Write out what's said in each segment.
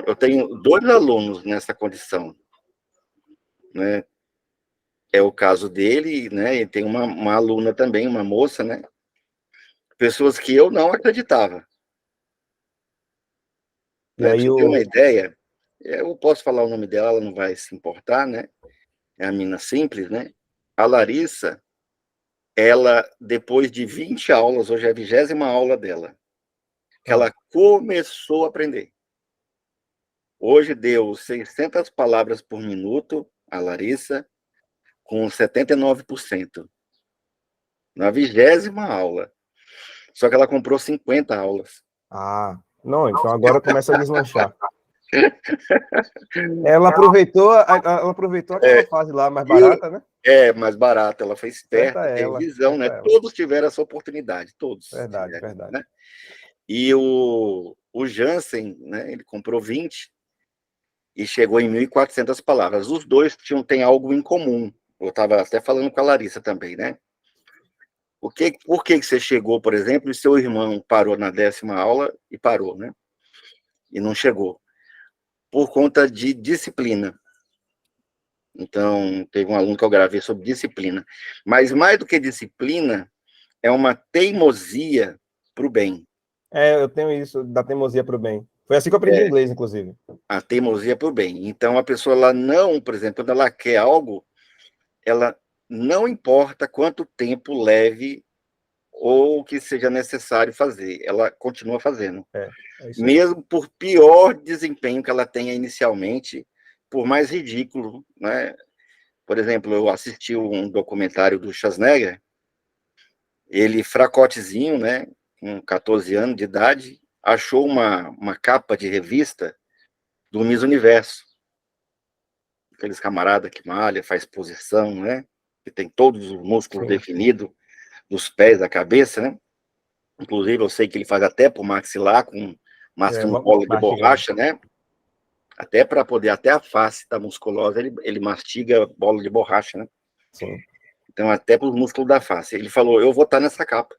Eu tenho 2 alunos nessa condição, né? É o caso dele, né? E tem uma aluna também, uma moça, né? Pessoas que eu não acreditava. E Né? Para aí você ter uma ideia, eu posso falar o nome dela, ela não vai se importar, né? É a mina simples, né? A Larissa, ela, depois de 20 aulas, hoje é a 20ª aula dela, que ela começou a aprender. Hoje deu 600 palavras por minuto, a Larissa, com 79%. Na 20ª aula. Só que ela comprou 50 aulas. Não, então agora começa a deslanchar. Ela aproveitou aquela fase lá mais barata, né? Mais barata, ela foi esperta, teve visão, né? Todos tiveram essa oportunidade, todos. Verdade, tiveram, verdade. Né? E o Jansen, né, ele comprou 20 e chegou em 1.400 palavras. Os dois têm algo em comum. Eu estava até falando com a Larissa também, né? Por que você chegou, por exemplo, e seu irmão parou na 10ª aula e parou, né? E não chegou? Por conta de disciplina. Então, teve um aluno que eu gravei sobre disciplina. Mas mais do que disciplina, é uma teimosia para o bem. Eu tenho isso, da teimosia para o bem. Foi assim que eu aprendi inglês, inclusive. A teimosia para o bem. Então, a pessoa, ela não, por exemplo, quando ela quer algo, ela não importa quanto tempo leve ou o que seja necessário fazer, ela continua fazendo. Isso Mesmo por pior desempenho que ela tenha inicialmente, por mais ridículo, né? Por exemplo, eu assisti um documentário do Schwarzenegger, ele fracotezinho, né, com 14 anos de idade, achou uma capa de revista do Miss Universo. Aqueles camarada que malha, faz posição, né, que tem todos os músculos definidos, dos pés, da cabeça, né. Inclusive, eu sei que ele faz até pro maxilar, com mastigando bola de borracha, né, até para poder, até a face tá musculosa, ele mastiga bola de borracha, né. Sim. Então, até para os músculos da face. Ele falou, eu vou estar nessa capa.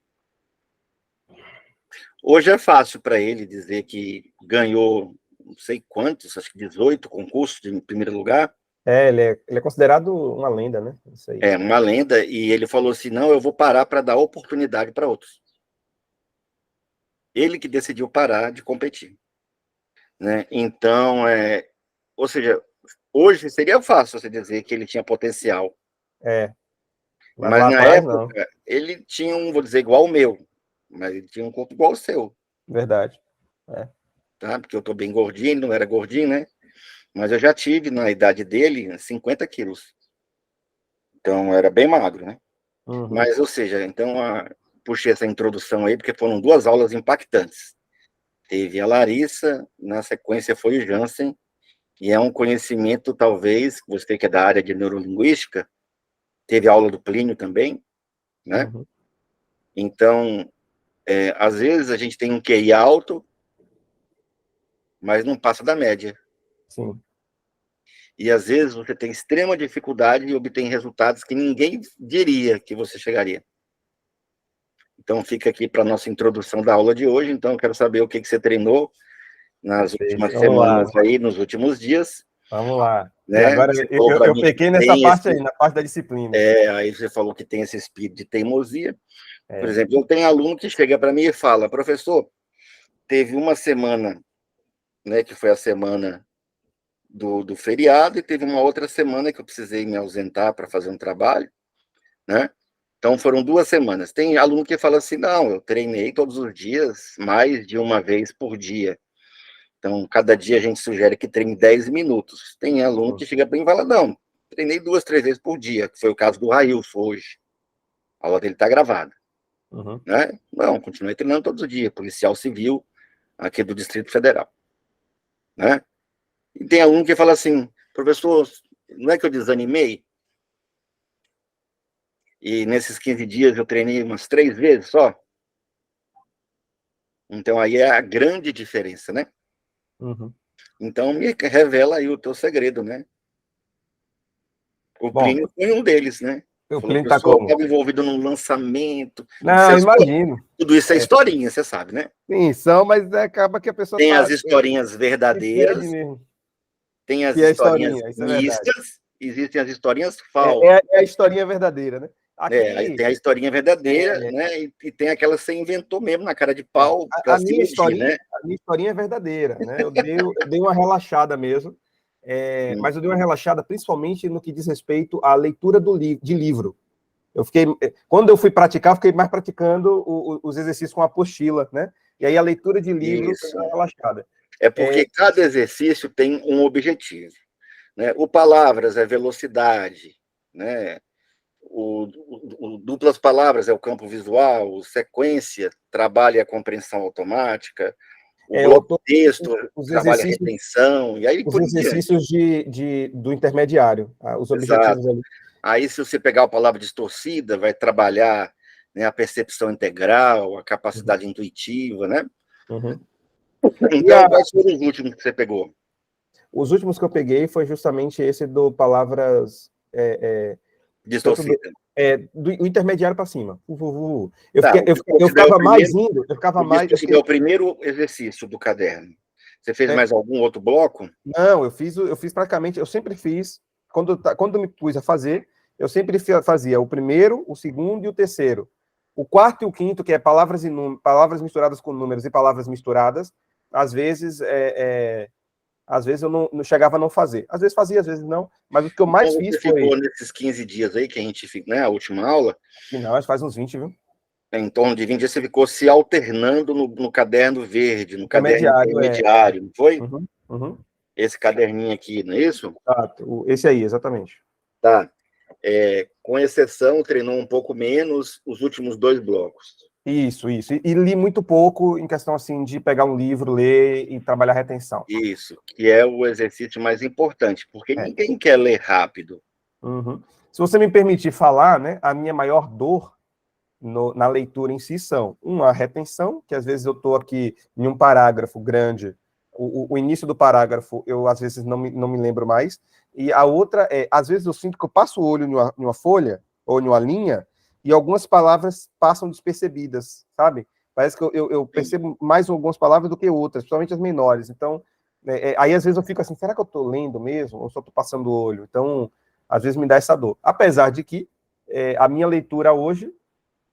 Hoje é fácil para ele dizer que ganhou não sei quantos, acho que 18 concursos em primeiro lugar. Ele é considerado uma lenda, né? Isso aí. É, uma lenda, e ele falou assim, não, eu vou parar para dar oportunidade para outros. Ele que decidiu parar de competir. Né? Então, ou seja, hoje seria fácil você dizer que ele tinha potencial. Mas lá na atrás, época, não. ele tinha vou dizer, igual o meu, mas ele tinha um corpo igual o seu. Verdade. Tá? Porque eu tô bem gordinho, ele não era gordinho, né? Mas eu já tive, na idade dele, 50 quilos. Então, era bem magro, né? Mas, ou seja, então, puxei essa introdução aí, porque foram 2 aulas impactantes. Teve a Larissa, na sequência foi o Jansen, e é um conhecimento, talvez, você que é da área de neurolinguística, teve aula do Plínio também, né? Então, às vezes a gente tem um QI alto, mas não passa da média. Sim. E às vezes você tem extrema dificuldade e obtém resultados que ninguém diria que você chegaria. Então fica aqui para a nossa introdução da aula de hoje. Então eu quero saber o que você treinou nas últimas semanas aí, nos últimos dias. Vamos lá. Né? E agora eu pequei nessa parte aí, na parte da disciplina. Aí você falou que tem esse espírito de teimosia. Por exemplo, eu tenho aluno que chega para mim e fala, professor, teve uma semana, né, que foi a semana do feriado, e teve uma outra semana que eu precisei me ausentar para fazer um trabalho, né? Então, foram 2 semanas. Tem aluno que fala assim, não, eu treinei todos os dias, mais de uma vez por dia. Então, cada dia a gente sugere que treine 10 minutos. Tem aluno que chega para mim e fala, não, treinei 2, 3 vezes por dia, que foi o caso do Railson hoje. A aula dele está gravada. Né? Não, continuei treinando todos os dias, policial civil aqui do Distrito Federal. Né? E tem aluno que fala assim, professor, não é que eu desanimei? E nesses 15 dias eu treinei umas 3 vezes só? Então aí é a grande diferença, né? Então me revela aí o teu segredo, né? O Plínio foi um deles, né? O Falou, cliente tá professor, eu como? estava envolvido num lançamento. Não, imagino. Tudo isso é historinha, você sabe, né? Sim, são, mas acaba que a pessoa Tem as tá, historinhas se perde verdadeiras, mesmo. tem as Que é a historinhas historinha, isso é verdade. místicas, existem as historinhas É, falsas. é a historinha verdadeira, né? Aí Aqui, tem a historinha verdadeira, é, né? E tem aquela que você inventou mesmo na cara de é, pau para se iludir, né? a minha historinha é verdadeira, né? Eu dei uma relaxada mesmo, Hum. mas eu dei uma relaxada principalmente no que diz respeito à leitura de livro. Eu fiquei, quando eu fui praticar, eu fiquei mais praticando os exercícios com apostila, né? E aí a leitura de livro foi Isso. uma relaxada. É É, porque cada exercício tem um objetivo, né? O palavras é velocidade, né? O duplas palavras é o campo visual, o sequência trabalha a compreensão automática, o é, eu bloco tô, texto os trabalha a exercícios, retenção, e aí os por em diante. exercícios do intermediário, os Exato. objetivos ali. Aí, se você pegar a palavra distorcida, vai trabalhar, né, a percepção integral, a Uhum, capacidade intuitiva, né? uhum. E Então, quais foram os últimos que você pegou? os últimos que eu peguei foi justamente esse do palavras, tanto Distorcida. do intermediário para cima. Eu, Tá, fiquei, o eu, que fiquei- eu considera o ficava mais primeiro, indo, eu ficava o mais. Eu distorcida é fiquei, o primeiro exercício do caderno. Você fez é, mais algum outro bloco? não, eu fiz praticamente, eu sempre fiz, quando eu me pus a fazer, eu sempre fazia o primeiro, o segundo e o terceiro. O quarto e o quinto, que é palavras misturadas com números e palavras misturadas, às vezes, às vezes eu não chegava a não fazer. Às vezes fazia, às vezes não, mas o que eu Então, mais você fiz foi. ficou nesses 15 dias aí, que a gente fica, né, a última aula, Não, mas faz uns 20, viu? em torno de 20 dias, você ficou se alternando no caderno verde, no caderno Intermediário, intermediário, não foi? Uhum, uhum. Esse caderninho aqui, não é isso? Exato, esse aí, exatamente. Tá. Com exceção, treinou um pouco menos os últimos dois blocos. Isso, isso. E li muito pouco em questão assim de pegar um livro, ler e trabalhar a retenção. Isso, que é o exercício mais importante, porque É. ninguém quer ler rápido. Uhum. Se você me permitir falar, né, a minha maior dor na leitura em si são uma retenção, que às vezes eu estou aqui em um parágrafo grande, o início do parágrafo eu às vezes não me lembro mais, e a outra é, às vezes eu sinto que eu passo o olho em uma folha ou em uma linha e algumas palavras passam despercebidas, sabe? Parece que eu percebo mais algumas palavras do que outras, principalmente as menores. Então, aí às vezes eu fico assim, será que eu estou lendo mesmo ou só estou passando o olho? Então, às vezes me dá essa dor. Apesar de que a minha leitura hoje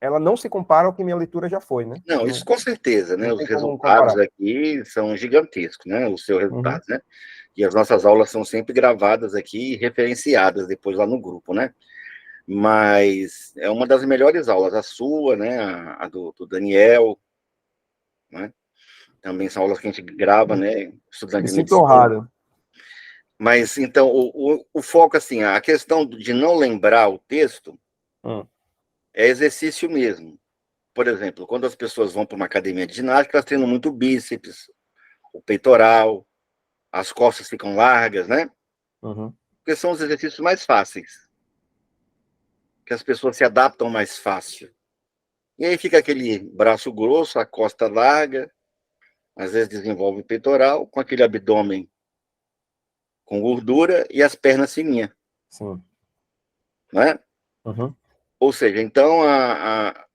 ela não se compara ao que minha leitura já foi, né? Não, Não, isso com certeza, né? não Os tem como resultados comparar. aqui são gigantescos, né? Os seus Uhum. resultados, né? E as nossas aulas são sempre gravadas aqui e referenciadas depois lá no grupo, né? Mas é uma das melhores aulas, a sua, né? A do Daniel, né? Também são aulas que a gente grava, né? Estudante Me de sinto medicina. honrado. Mas, então, o foco, assim, a questão de não lembrar o texto Hum. é exercício mesmo. Por exemplo, quando as pessoas vão para uma academia de ginástica, elas treinam muito o bíceps, o peitoral, as costas ficam largas, né? Uhum. Porque são os exercícios mais fáceis, que as pessoas se adaptam mais fácil. E aí fica aquele braço grosso, a costa larga, às vezes desenvolve o peitoral, com aquele abdômen com gordura e as pernas fininhas, Sim. né? Uhum. Ou seja, então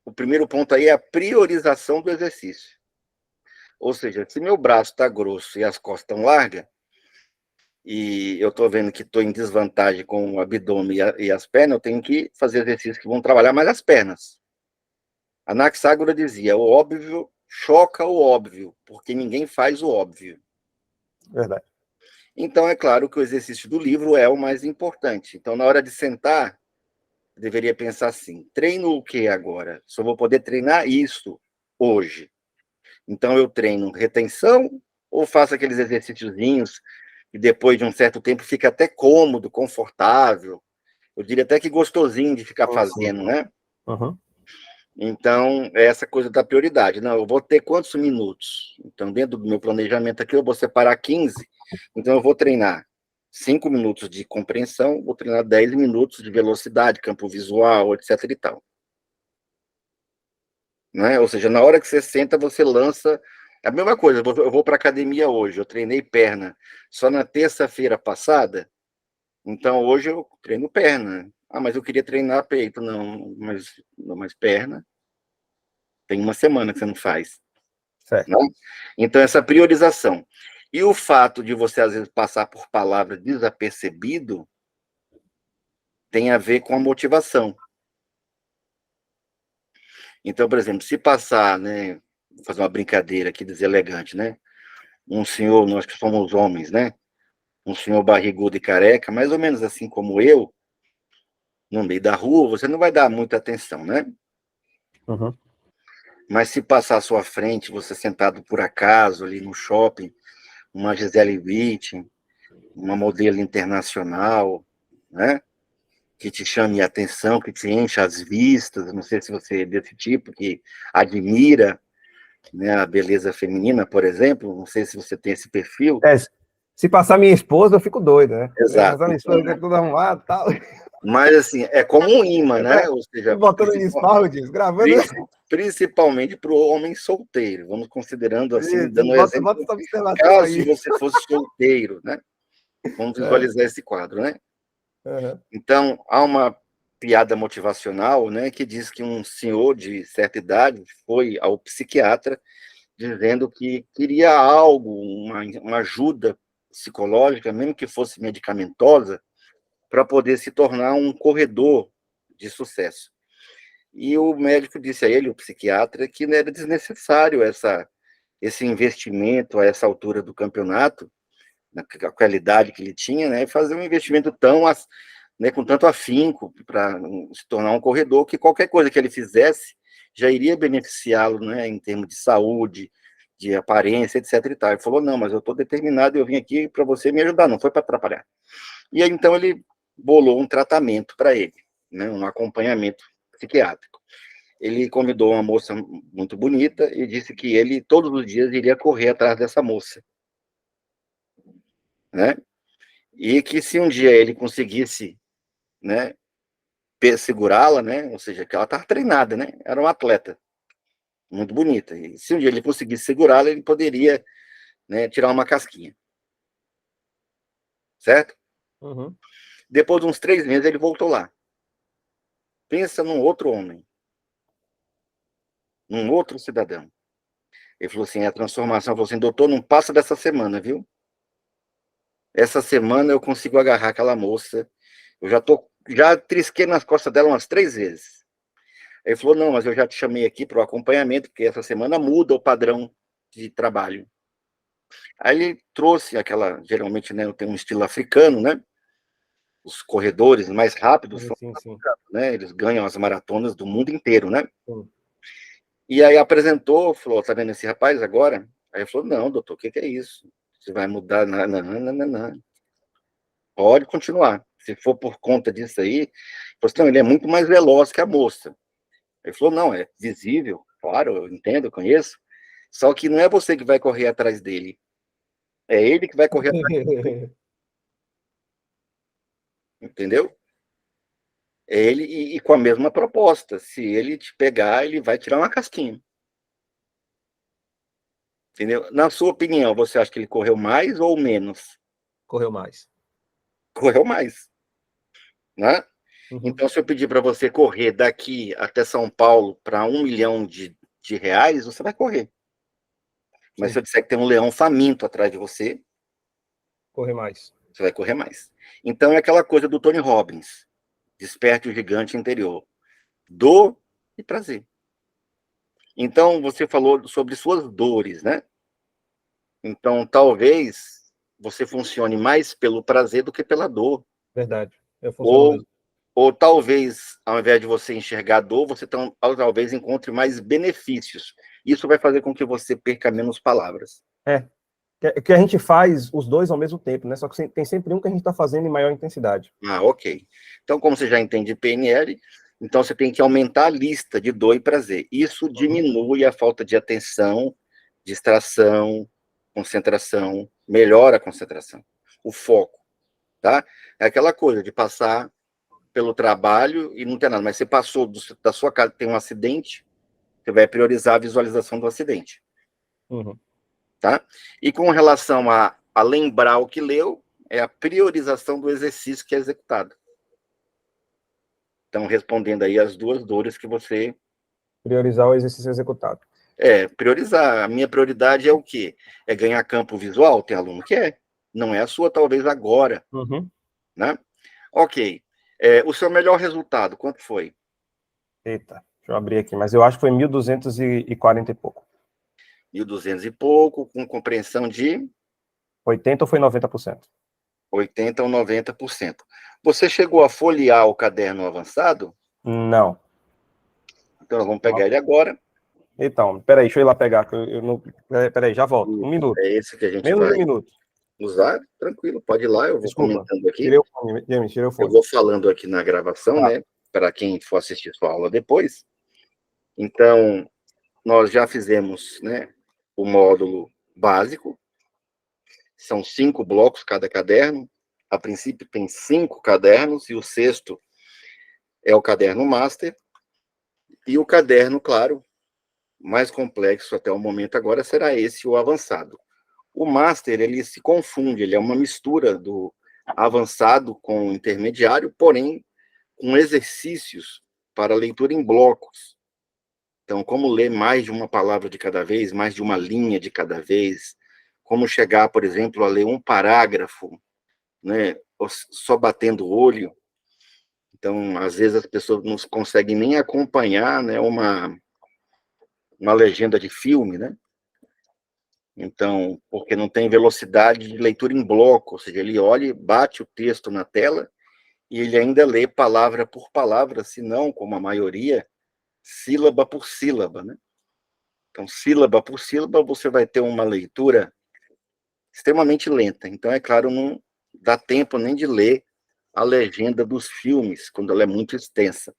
o primeiro ponto aí é a priorização do exercício. Ou seja, se meu braço está grosso e as costas estão largas, e eu estou vendo que estou em desvantagem com o abdômen e as pernas, eu tenho que fazer exercícios que vão trabalhar mais as pernas. A Anaxágora dizia: o óbvio choca o óbvio, porque ninguém faz o óbvio. Verdade. Então, é claro que o exercício do livro é o mais importante. Então, na hora de sentar, eu deveria pensar assim: treino o que agora? Só vou poder treinar isso hoje. Então, eu treino retenção ou faço aqueles exercíciozinhos e depois de um certo tempo fica até cômodo, confortável. Eu diria até que gostosinho de ficar Sim, sim. fazendo, né? Uhum. Então, é essa coisa da prioridade. Não, eu vou ter quantos minutos? Então, dentro do meu planejamento aqui, eu vou separar 15. Então, eu vou treinar 5 minutos de compreensão, vou treinar 10 minutos de velocidade, campo visual, etc. e tal. Né? Ou seja, na hora que você senta, você lança. É a mesma coisa, eu vou para a academia hoje, eu treinei perna só na terça-feira passada, então hoje eu treino perna. Ah, mas eu queria treinar peito. Não, mas perna, tem uma semana que você não faz. Certo. Né? Então, essa priorização. E o fato de você, às vezes, passar por palavras desapercebido tem a ver com a motivação. Então, por exemplo, se passar, né, vou fazer uma brincadeira aqui deselegante, né? Um senhor, nós que somos homens, né? Um senhor barrigudo e careca, mais ou menos assim como eu, no meio da rua, você não vai dar muita atenção, né? Uhum. Mas se passar à sua frente, você sentado por acaso ali no shopping, uma Gisele Bündchen, uma modelo internacional, né? Que te chame a atenção, que te encha as vistas, não sei se você é desse tipo, que admira, né, a beleza feminina, por exemplo, não sei se você tem esse perfil. Se passar minha esposa, eu fico doido, né? Exato. Passar minha esposa, que é tudo arrumado e tal. Mas, assim, é como um imã, né? Ou seja, Botando em espaldas, gravando. principalmente para o homem solteiro. Vamos considerando assim, dando um Bota exemplo, essa observação caso aí. você fosse solteiro, né? Vamos visualizar esse quadro, né? Uhum. Então, há uma piada motivacional, né, que diz que um senhor de certa idade foi ao psiquiatra dizendo que queria algo, uma ajuda psicológica, mesmo que fosse medicamentosa, para poder se tornar um corredor de sucesso. E o médico disse a ele, o psiquiatra, que não era desnecessário esse investimento a essa altura do campeonato, na qualidade que ele tinha, né, fazer um investimento né, com tanto afinco para se tornar um corredor, que qualquer coisa que ele fizesse já iria beneficiá-lo, né, em termos de saúde, de aparência, etc. E tal. Ele falou, não, mas eu estou determinado, eu vim aqui para você me ajudar, não foi para atrapalhar. E aí, então, ele bolou um tratamento para ele, né, um acompanhamento psiquiátrico. Ele convidou uma moça muito bonita e disse que ele, todos os dias, iria correr atrás dessa moça, né? E que se um dia ele conseguisse, né, segurá-la, né, ou seja, que ela estava treinada, né, era uma atleta muito bonita, e se um dia ele conseguisse segurá-la, ele poderia, né, tirar uma casquinha, certo? Uhum. Depois de uns 3 meses, ele voltou lá. Pensa num outro homem, num outro cidadão. Ele falou assim, a transformação, falou assim, doutor, não passa dessa semana, viu? Essa semana eu consigo agarrar aquela moça, eu já trisquei nas costas dela umas 3 vezes. Ele falou, não, mas eu já te chamei aqui para o acompanhamento, porque essa semana muda o padrão de trabalho. Aí ele trouxe geralmente, né, tem um estilo africano, né? Os corredores mais rápidos são Sim. africanos, né? Eles ganham as maratonas do mundo inteiro, né? Sim. E aí apresentou, falou, tá vendo esse rapaz agora? Aí ele falou, não, doutor, o que é isso? Você vai mudar? Não, não, não, não, não. Pode continuar. Se for por conta disso aí, ele falou assim, não, ele é muito mais veloz que a moça. Ele falou, não, é visível, claro, eu entendo, eu conheço, só que não é você que vai correr atrás dele, é ele que vai correr atrás dele, entendeu? É ele e com a mesma proposta, se ele te pegar, ele vai tirar uma casquinha, entendeu? Na sua opinião, você acha que ele correu mais ou menos? Correu mais. Correu mais, né? Uhum. Então, se eu pedir para você correr daqui até São Paulo para 1 milhão de reais, você vai correr. Mas se Sim, eu disser que tem um leão faminto atrás de você, correr mais. você vai correr mais. Então, é aquela coisa do Tony Robbins, desperte o gigante interior. Dor e prazer. Então, você falou sobre suas dores, né? Então, talvez você funcione mais pelo prazer do que pela dor. Verdade. Eu funciono Ou, mesmo. ou talvez, ao invés de você enxergar dor, você talvez encontre mais benefícios. Isso vai fazer com que você perca menos palavras. É. Que a gente faz os dois ao mesmo tempo, né? Só que tem sempre um que a gente está fazendo em maior intensidade. Ah, ok. Então, como você já entende PNL, então você tem que aumentar a lista de dor e prazer. Isso diminui a falta de atenção, distração, concentração, melhora a concentração, o foco, tá? É aquela coisa de passar pelo trabalho e não ter nada, mas você passou da sua casa, tem um acidente, você vai priorizar a visualização do acidente, Uhum. tá? E com relação a lembrar o que leu, é a priorização do exercício que é executado. Então, respondendo aí as duas dores que você... Priorizar o exercício executado. Priorizar. A minha prioridade é o quê? É ganhar campo visual? Tem aluno que é. Não é a sua, talvez, agora. Né? Ok. O seu melhor resultado, quanto foi? Eita, deixa eu abrir aqui, mas eu acho que foi 1.240 e pouco. 1.200 e pouco, com compreensão de... 80 ou foi 90%? 80 ou 90%. Você chegou a folhear o caderno avançado? Não. Então, nós vamos pegar ele agora. Então, peraí, deixa eu ir lá pegar, que eu não... Peraí, já volto. Um minuto. É esse que a gente Menos vai de um minuto. usar. Tranquilo, pode ir lá, eu vou Desculpa, comentando aqui. tirei o fone, James, tirei o fone. Eu vou falando aqui na gravação, Tá. né? Para quem for assistir sua aula depois. Então, nós já fizemos, né, o módulo básico. São 5 blocos cada caderno. A princípio tem 5 cadernos, e o sexto é o caderno master. E o caderno, claro, mais complexo até o momento agora será esse, o avançado. O master, ele se confunde, ele é uma mistura do avançado com o intermediário, porém com exercícios para leitura em blocos. Então, como ler mais de uma palavra de cada vez, mais de uma linha de cada vez, como chegar, por exemplo, a ler um parágrafo, né, só batendo o olho. Então, às vezes as pessoas não conseguem nem acompanhar, né, uma legenda de filme, né? Então, porque não tem velocidade de leitura em bloco, ou seja, ele olha e bate o texto na tela e ele ainda lê palavra por palavra, se não, como a maioria, sílaba por sílaba, né? Então, sílaba por sílaba, você vai ter uma leitura extremamente lenta. Então, é claro, não dá tempo nem de ler a legenda dos filmes, quando ela é muito extensa.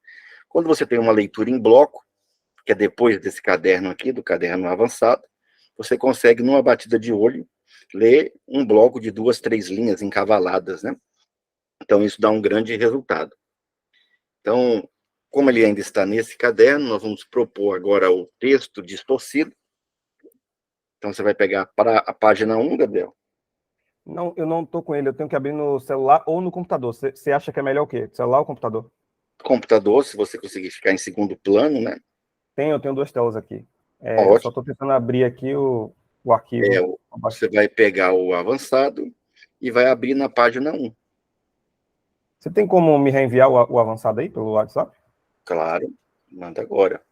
Quando você tem uma leitura em bloco, que é depois desse caderno aqui, do caderno avançado, você consegue, numa batida de olho, ler um bloco de 2, 3 linhas encavaladas, né? Então, isso dá um grande resultado. Então, como ele ainda está nesse caderno, nós vamos propor agora o texto distorcido. Então, você vai pegar para a página 1, Gabriel. Não, eu não estou com ele, eu tenho que abrir no celular ou no computador. Você acha que é melhor o quê? Celular ou computador? Computador, se você conseguir ficar em segundo plano, né? Eu tenho 2 telas aqui. Eu só Ótimo. estou tentando abrir aqui o arquivo. Você vai pegar o avançado e vai abrir na página 1. Você tem como me reenviar o avançado aí pelo WhatsApp? Claro, manda agora.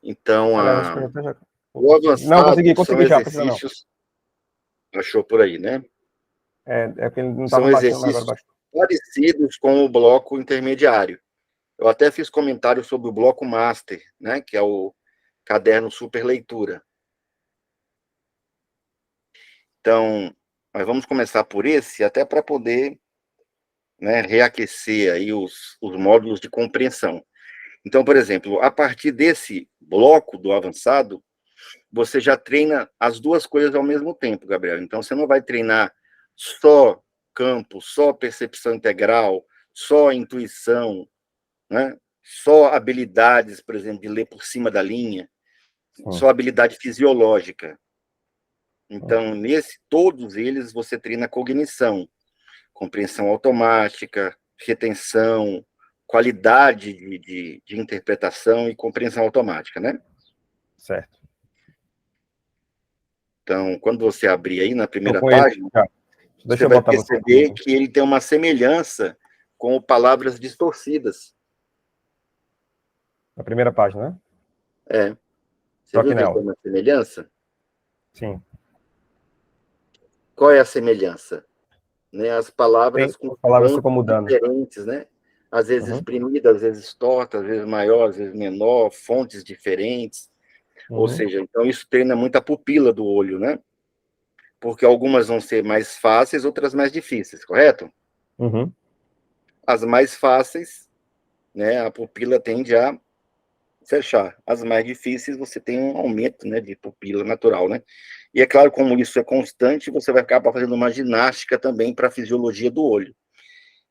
Então, Aliás, acho que eu já... o Não, avançado são consegui já, precisa não. exercícios... Achou por aí, né? Porque ele não estava São baixando, mas agora exercícios baixou. parecidos com o bloco intermediário. Eu até fiz comentário sobre o bloco master, né? Que é o caderno super leitura. Então, nós vamos começar por esse, até para poder, né, reaquecer aí os módulos de compreensão. Então, por exemplo, a partir desse bloco do avançado, você já treina as duas coisas ao mesmo tempo, Gabriel. Então, você não vai treinar só campo, só percepção integral, só intuição, né? Só habilidades, por exemplo, de ler por cima da linha, só habilidade fisiológica. Então, todos eles você treina cognição, compreensão automática, retenção, qualidade de interpretação e compreensão automática, né? Certo. Então, quando você abrir aí na primeira Tô com ele, página, Deixa você eu vai botar você perceber aqui. que ele tem uma semelhança com palavras distorcidas. Na primeira página, né? Você viu que ele tem uma semelhança? Sim. Qual é a semelhança? Né, as palavras com As palavras fontes ficam mudando. diferentes, né? Às vezes exprimidas, às vezes tortas, às vezes maior, às vezes menor, fontes diferentes. Ou seja, então isso treina muito a pupila do olho, né? Porque algumas vão ser mais fáceis, outras mais difíceis, correto? As mais fáceis, né, a pupila tende a fechar. As mais difíceis, você tem um aumento, né, de pupila natural, né? E é claro, como isso é constante, você vai acabar fazendo uma ginástica também para a fisiologia do olho.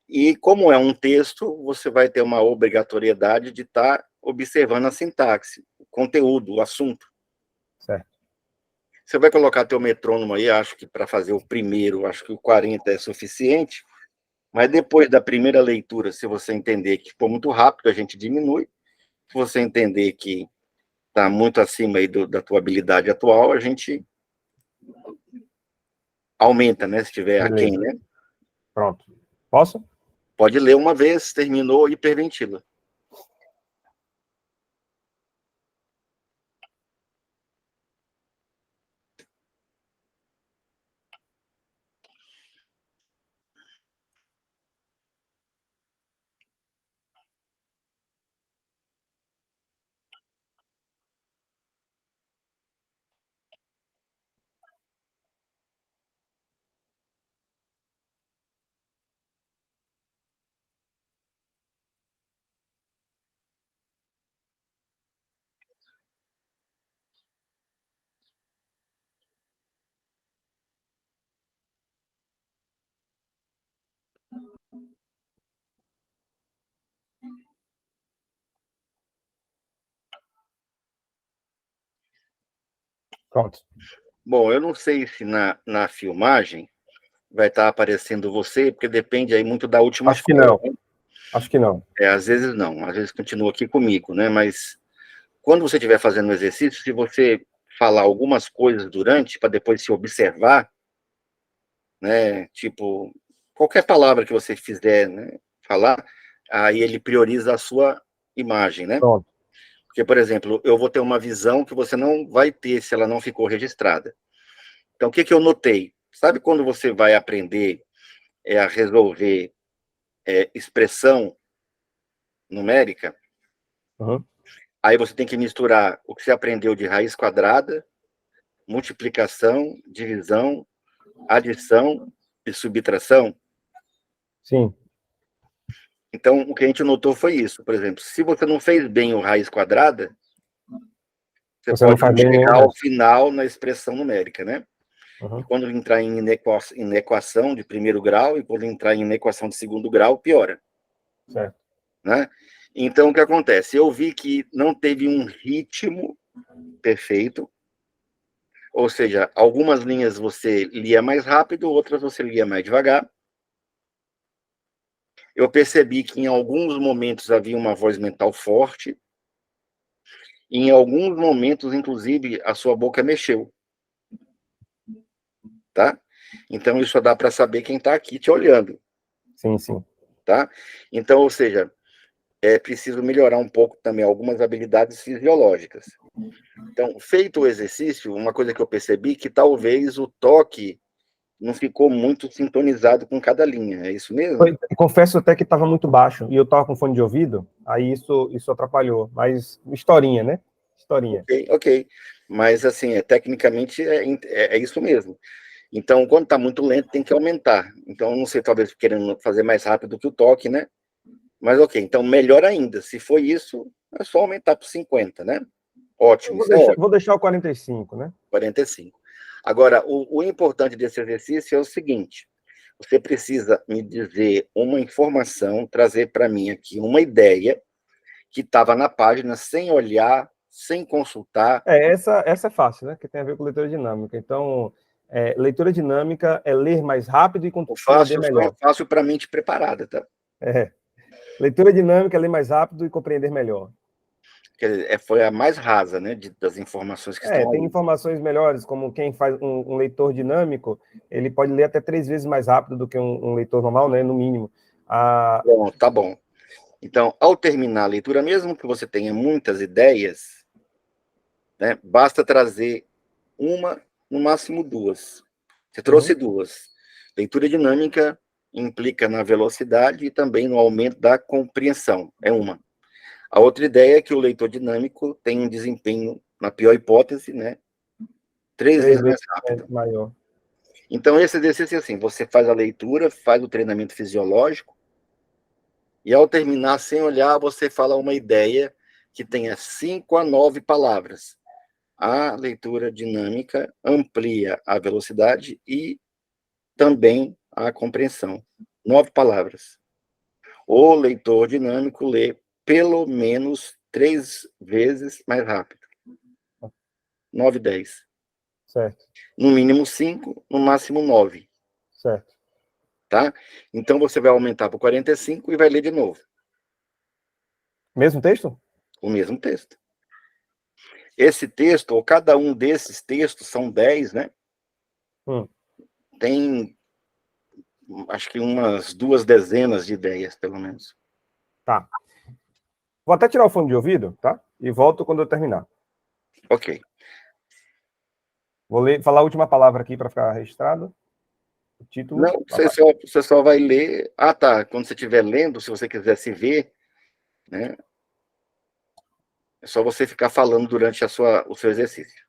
E como é um texto, você vai ter uma obrigatoriedade de estar observando a sintaxe, o conteúdo, o assunto. Certo. Você vai colocar teu metrônomo aí, acho que para fazer o primeiro, acho que o 40 é suficiente. Mas depois da primeira leitura, se você entender que ficou muito rápido, a gente diminui. Se você entender que está muito acima aí da tua habilidade atual, a gente aumenta, né? Se estiver aquém, né? Pronto. Posso? Pode ler uma vez, terminou, hiperventila. Pronto. Bom, eu não sei se na filmagem vai estar aparecendo você, porque depende aí muito da última Acho que fala, não. né? Acho que não. Às vezes não, às vezes continua aqui comigo, né? Mas quando você estiver fazendo o exercício, se você falar algumas coisas durante, para depois se observar, né? Tipo, qualquer palavra que você fizer, né? Falar, aí ele prioriza a sua imagem, né? Pronto. Porque, por exemplo, eu vou ter uma visão que você não vai ter se ela não ficou registrada. Então, o que eu notei? Sabe quando você vai aprender a resolver expressão numérica? Uhum. Aí você tem que misturar o que você aprendeu de raiz quadrada, multiplicação, divisão, adição e subtração. Sim. Então, o que a gente notou foi isso. Por exemplo, se você não fez bem o raiz quadrada, você Você não pode faz não bem nenhum chegar ao resto. final na expressão numérica, né? E Uhum. quando entrar em equação de primeiro grau e quando entrar em equação de segundo grau, piora. Certo. Né? Então, o que acontece? Eu vi que não teve um ritmo perfeito, ou seja, algumas linhas você lia mais rápido, outras você lia mais devagar. Eu percebi que em alguns momentos havia uma voz mental forte, e em alguns momentos, inclusive, a sua boca mexeu. Tá? Então, isso dá para saber quem está aqui te olhando. Sim, sim. Tá? Então, ou seja, é preciso melhorar um pouco também algumas habilidades fisiológicas. Então, feito o exercício, uma coisa que eu percebi que talvez o toque não ficou muito sintonizado com cada linha. É isso mesmo? Confesso até que estava muito baixo e eu estava com fone de ouvido, aí isso atrapalhou. Mas historinha, né? Historinha. Ok. Mas, assim, tecnicamente é isso mesmo. Então, quando está muito lento, tem que aumentar. Então, não sei, talvez querendo fazer mais rápido que o toque, né? Mas ok, então melhor ainda. Se foi isso, é só aumentar para 50, né? Eu Ótimo, isso é ótimo. vou deixar o 45, né? 45. Agora, o importante desse exercício é o seguinte: você precisa me dizer uma informação, trazer para mim aqui uma ideia que estava na página, sem olhar, sem consultar. Essa é fácil, né? Que tem a ver com leitura dinâmica. Então, leitura dinâmica é ler mais rápido e compreender melhor. Fácil para mente preparada, tá? Leitura dinâmica é ler mais rápido e compreender melhor. Quer dizer, foi a mais rasa, né, das informações que estão Tem ali. informações melhores, como quem faz um leitor dinâmico, ele pode ler até 3 vezes mais rápido do que um leitor normal, né? No mínimo. Bom, tá bom. Então, ao terminar a leitura, mesmo que você tenha muitas ideias, né, basta trazer uma, no máximo duas. Você trouxe duas. Leitura dinâmica implica na velocidade e também no aumento da compreensão. É uma. A outra ideia é que o leitor dinâmico tem um desempenho, na pior hipótese, né, 3 vezes mais rápido. Maior. Então, esse exercício é assim: você faz a leitura, faz o treinamento fisiológico, e ao terminar, sem olhar, você fala uma ideia que tenha 5 a 9 palavras. A leitura dinâmica amplia a velocidade e também a compreensão. 9 palavras. O leitor dinâmico lê pelo menos 3 vezes mais rápido. 9, 10. Certo. No mínimo 5, no máximo 9. Certo. Tá? Então, você vai aumentar para 45 e vai ler de novo. Mesmo texto? O mesmo texto. Esse texto, ou cada um desses textos, são 10, né? Tem, acho que umas 2 dezenas de ideias, pelo menos. Tá. Vou até tirar o fone de ouvido, tá? E volto quando eu terminar. Ok. Vou falar a última palavra aqui para ficar registrado. O título. Não, você só vai ler. Ah, tá. Quando você estiver lendo, se você quiser se ver, né? É só você ficar falando durante o seu exercício.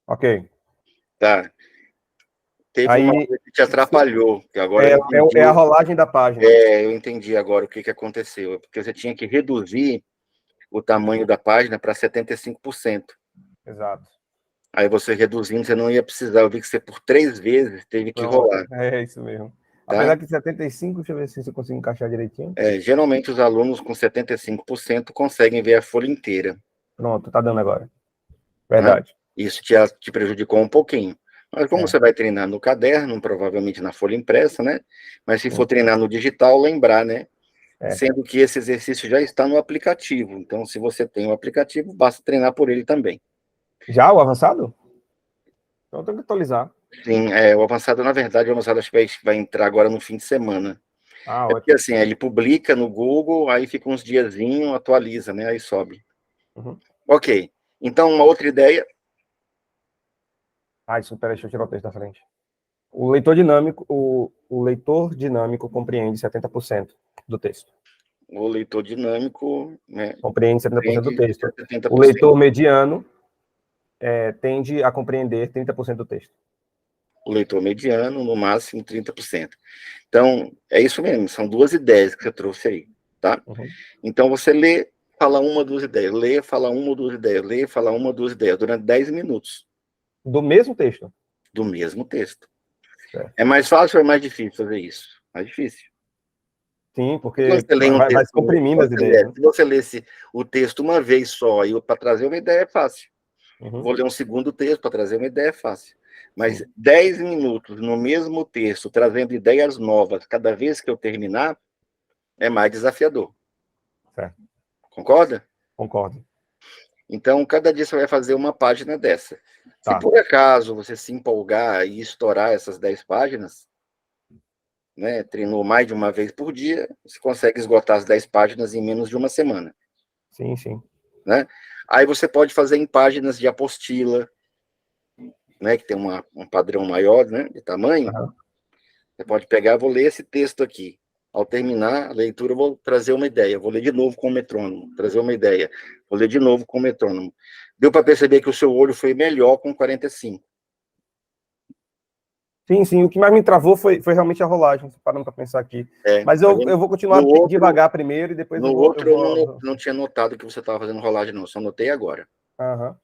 Ok. Tá. Teve Aí, uma coisa que te atrapalhou, que agora eu entendi. é a rolagem da página. Eu entendi agora o que aconteceu. Porque você tinha que reduzir o tamanho da página para 75%. Exato. Aí você reduzindo, você não ia precisar. Eu vi que você, por 3 vezes, teve que rolar. É isso mesmo. Tá? Apesar que 75, deixa eu ver se eu consigo encaixar direitinho. Geralmente, os alunos com 75% conseguem ver a folha inteira. Pronto, tá dando agora. Verdade. Né? Isso te prejudicou um pouquinho. Mas como você vai treinar no caderno, provavelmente na folha impressa, né? Mas se for treinar no digital, lembrar, né? Sendo que esse exercício já está no aplicativo. Então, se você tem o aplicativo, basta treinar por ele também. Já o avançado? Então, eu tenho que atualizar. Sim, o avançado, na verdade, o avançado acho que vai entrar agora no fim de semana. Porque assim, ele publica no Google, aí fica uns diazinho, atualiza, né? Aí sobe. Uhum. Ok. Então, uma outra ideia. Peraí, deixa eu tirar o texto da frente. O leitor dinâmico compreende 70% do texto. O leitor dinâmico, né, compreende 70% do texto. 70%. O leitor mediano tende a compreender 30% do texto. O leitor mediano, no máximo, 30%. Então, é isso mesmo, são 2 ideias que você trouxe aí, tá? Uhum. Então, você lê, fala 1 ou 2 ideias, lê, fala 1 ou 2 ideias, lê, fala 1 ou 2 ideias, durante 10 minutos. Do mesmo texto? Do mesmo texto. É mais fácil ou é mais difícil fazer isso? Mais difícil. Sim, porque vai se comprimindo as ideias. Né? Se você lesse o texto uma vez só, e para trazer uma ideia é fácil. Uhum. Vou ler um segundo texto para trazer uma ideia é fácil. Mas 10 minutos no mesmo texto, trazendo ideias novas, cada vez que eu terminar, é mais desafiador. Certo. Concorda? Concordo. Então, cada dia você vai fazer uma página dessa. Tá. Se por acaso você se empolgar e estourar essas 10 páginas, né, treinou mais de uma vez por dia, você consegue esgotar as 10 páginas em menos de uma semana. Sim, sim. Né? Aí você pode fazer em páginas de apostila, né, que tem um padrão maior, né, de tamanho. Uhum. Você pode pegar, vou ler esse texto aqui. Ao terminar a leitura, eu vou trazer uma ideia. Vou ler de novo com o metrônomo, trazer uma ideia. Vou ler de novo com o metrônomo. Deu para perceber que o seu olho foi melhor com 45. Sim, sim. O que mais me travou foi realmente a rolagem, parando para pensar aqui. Mas eu vou continuar devagar primeiro e depois eu não tinha notado que você estava fazendo rolagem, não. Só notei agora. Uhum.